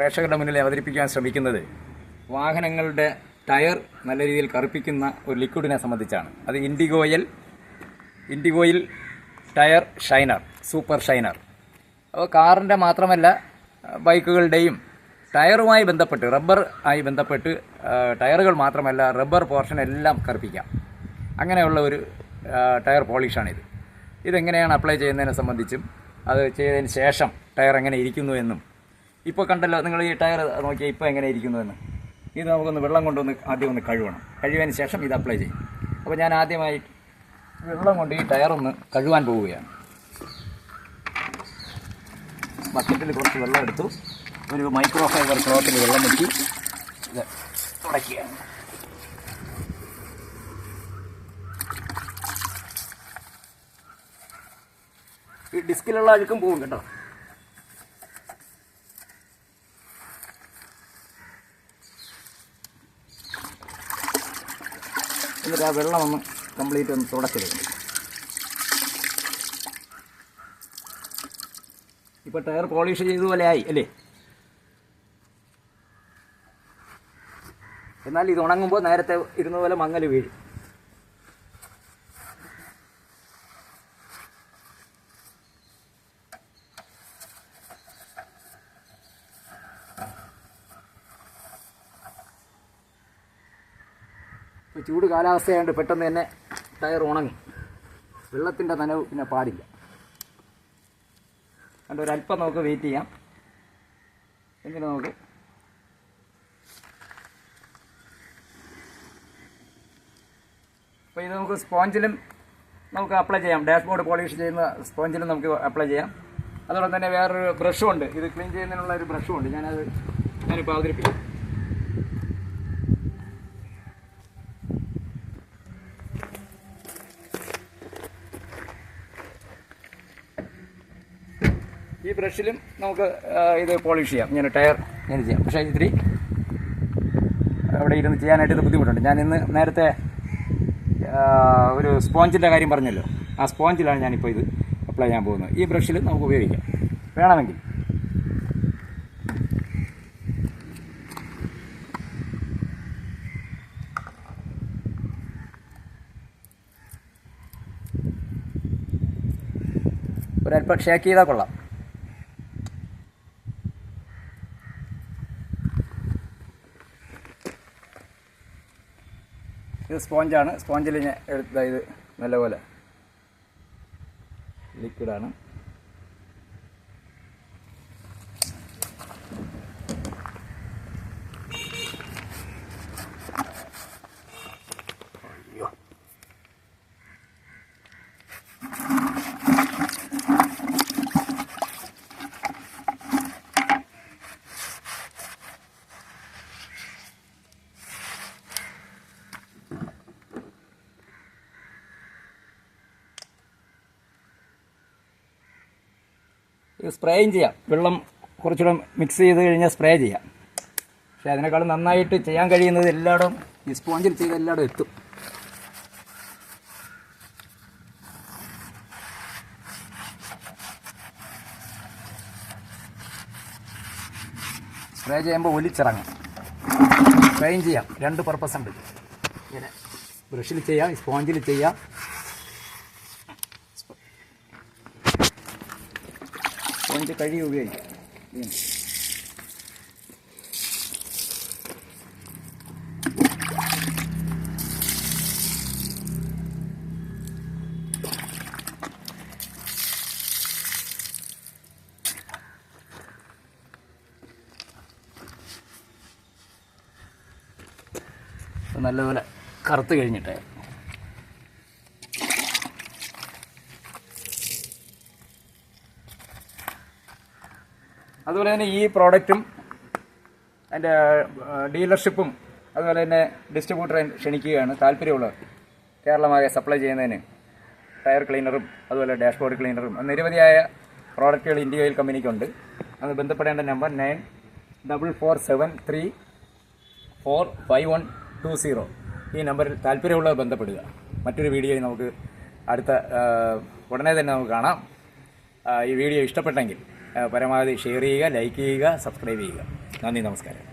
പ്രേക്ഷകരുടെ മുന്നിൽ അവതരിപ്പിക്കാൻ ശ്രമിക്കുന്നത് വാഹനങ്ങളുടെ ടയർ നല്ല രീതിയിൽ കറുപ്പിക്കുന്ന ഒരു ലിക്വിഡിനെ സംബന്ധിച്ചാണ്. അത് ഇൻഡിഗോയിൽ ടയർ ഷൈനർ, സൂപ്പർ ഷൈനർ. അപ്പോൾ കാറിൻ്റെ മാത്രമല്ല ബൈക്കുകളുടെയും ടയറുമായി ബന്ധപ്പെട്ട്, റബ്ബർ ആയി ബന്ധപ്പെട്ട് ടയറുകൾ മാത്രമല്ല റബ്ബർ പോർഷൻ എല്ലാം കറുപ്പിക്കാം. അങ്ങനെയുള്ള ഒരു ടയർ പോളിഷാണിത്. ഇതെങ്ങനെയാണ് അപ്ലൈ ചെയ്യുന്നതിനെ സംബന്ധിച്ചും അത് ചെയ്തതിന് ശേഷം ടയർ എങ്ങനെ ഇരിക്കുന്നു എന്നും, ഇപ്പോൾ കണ്ടല്ലോ നിങ്ങൾ ഈ ടയർ നോക്കിയാൽ ഇപ്പോൾ എങ്ങനെ ഇരിക്കുന്നു എന്ന്. ഇത് നമുക്കൊന്ന് വെള്ളം കൊണ്ടൊന്ന് ആദ്യം ഒന്ന് കഴുകണം. കഴുകിയതിന് ശേഷം ഇത് അപ്ലൈ ചെയ്യും. അപ്പോൾ ഞാൻ ആദ്യമായി വെള്ളം കൊണ്ട് ഈ ടയറൊന്ന് കഴുകാൻ പോവുകയാണ്. ബക്കറ്റിൽ കുറച്ച് വെള്ളം എടുത്തു, ഒരു മൈക്രോ ഫൈബർ ക്ലോത്തിൽ വെള്ളം വെച്ച് ഇത് തുടയ്ക്കുകയാണ്. ഈ ഡിസ്കിലുള്ള അഴുക്കും പോകും കേട്ടോ. എന്നിട്ട് ആ വെള്ളം ഒന്ന് കംപ്ലീറ്റ് ഒന്ന് തുടച്ചെടുക്കും. ഇപ്പോൾ ടയർ പോളിഷ് ചെയ്തതുപോലെ ആയി അല്ലേ? എന്നാൽ ഇത് ഉണങ്ങുമ്പോൾ നേരത്തെ ഇരുന്ന പോലെ മങ്ങൽ വീഴും. ഇപ്പോൾ ചൂട് കാലാവസ്ഥയായതുകൊണ്ട് പെട്ടെന്ന് തന്നെ ടയർ ഉണങ്ങി. വെള്ളത്തിൻ്റെ നനവ് പിന്നെ പാടില്ല. അതുകൊണ്ട് ഒരല്പം നമുക്ക് വെയിറ്റ് ചെയ്യാം. എന്നിട്ട് നമുക്ക് അപ്പോൾ ഇത് നമുക്ക് സ്പോഞ്ചിലും നമുക്ക് അപ്ലൈ ചെയ്യാം. ഡാഷ്ബോർഡ് പോളിഷ് ചെയ്യുന്ന സ്പോഞ്ചിലും നമുക്ക് അപ്ലൈ ചെയ്യാം. അതോടൊപ്പം തന്നെ വേറൊരു ബ്രഷും ഉണ്ട്. ഇത് ക്ലീൻ ചെയ്യുന്നതിനുള്ള ഒരു ബ്രഷും ഉണ്ട്. ഞാനിപ്പോൾ അവതരിപ്പിക്കാം. ഈ ബ്രഷിലും നമുക്ക് ഇത് പോളിഷ് ചെയ്യാം. ഇങ്ങനെ ടയർ ഇങ്ങനെ ചെയ്യാം. പക്ഷേ ഇത്തിരി അവിടെ ഇരുന്ന് ചെയ്യാനായിട്ട് ഇത് ബുദ്ധിമുട്ടുണ്ട്. ഞാൻ ഇന്ന് നേരത്തെ ഒരു സ്പോഞ്ചിൻ്റെ കാര്യം പറഞ്ഞല്ലോ, ആ സ്പോഞ്ചിലാണ് ഞാനിപ്പോൾ ഇത് അപ്ലൈ ചെയ്യാൻ പോകുന്നത്. ഈ ബ്രഷിൽ നമുക്ക് ഉപയോഗിക്കാം വേണമെങ്കിൽ. ഒരല്പം ഷേക്ക് ചെയ്താൽ കൊള്ളാം. ഇത് സ്പോഞ്ചാണ്. സ്പോഞ്ചിൽ ഞാൻ എടുത്ത ഇത് നല്ലപോലെ ലിക്വിഡാണ്. ഇത് സ്പ്രേയും ചെയ്യാം. വെള്ളം കുറച്ചുകൂടെ മിക്സ് ചെയ്ത് കഴിഞ്ഞാൽ സ്പ്രേ ചെയ്യാം. പക്ഷേ അതിനേക്കാളും നന്നായിട്ട് ചെയ്യാൻ കഴിയുന്നത് എല്ലായിടും ഈ സ്പോഞ്ചിൽ ചെയ്ത് എല്ലായിടും എത്തും. സ്പ്രേ ചെയ്യുമ്പോൾ ഒലിച്ചിറങ്ങും. സ്പ്രേയും ചെയ്യാം. രണ്ട് പർപ്പസ് ഉണ്ട്. ഇങ്ങനെ ബ്രഷിൽ ചെയ്യാം, സ്പോഞ്ചിൽ ചെയ്യാം. സ്പോഞ്ച് കഴുകി ഉപയോഗിക്കാം. നല്ലപോലെ കറുത്ത് കഴിഞ്ഞിട്ട് അതുപോലെ തന്നെ ഈ പ്രോഡക്റ്റും അതിൻ്റെ ഡീലർഷിപ്പും അതുപോലെ തന്നെ ഡിസ്ട്രിബ്യൂട്ടറെ ക്ഷണിക്കുകയാണ്. താല്പര്യമുള്ളവർ കേരളമാകെ സപ്ലൈ ചെയ്യുന്നതിന് ടയർ ക്ലീനറും അതുപോലെ ഡാഷ്ബോർഡ് ക്ലീനറും നിരവധിയായ പ്രോഡക്റ്റുകൾ ഇന്ത്യ ഓയിൽ കമ്പനിക്കുണ്ട്. അത് ബന്ധപ്പെടേണ്ട നമ്പർ 94745120. ഈ നമ്പറിൽ താല്പര്യമുള്ളവർ ബന്ധപ്പെടുക. മറ്റൊരു വീഡിയോയിൽ നമുക്ക് ഉടനെ തന്നെ നമുക്ക് കാണാം. ഈ വീഡിയോ ഇഷ്ടപ്പെട്ടെങ്കിൽ പരമാവധി ഷെയർ ചെയ്യുക, ലൈക്ക് ചെയ്യുക, സബ്സ്ക്രൈബ് ചെയ്യുക. നന്ദി, നമസ്കാരം.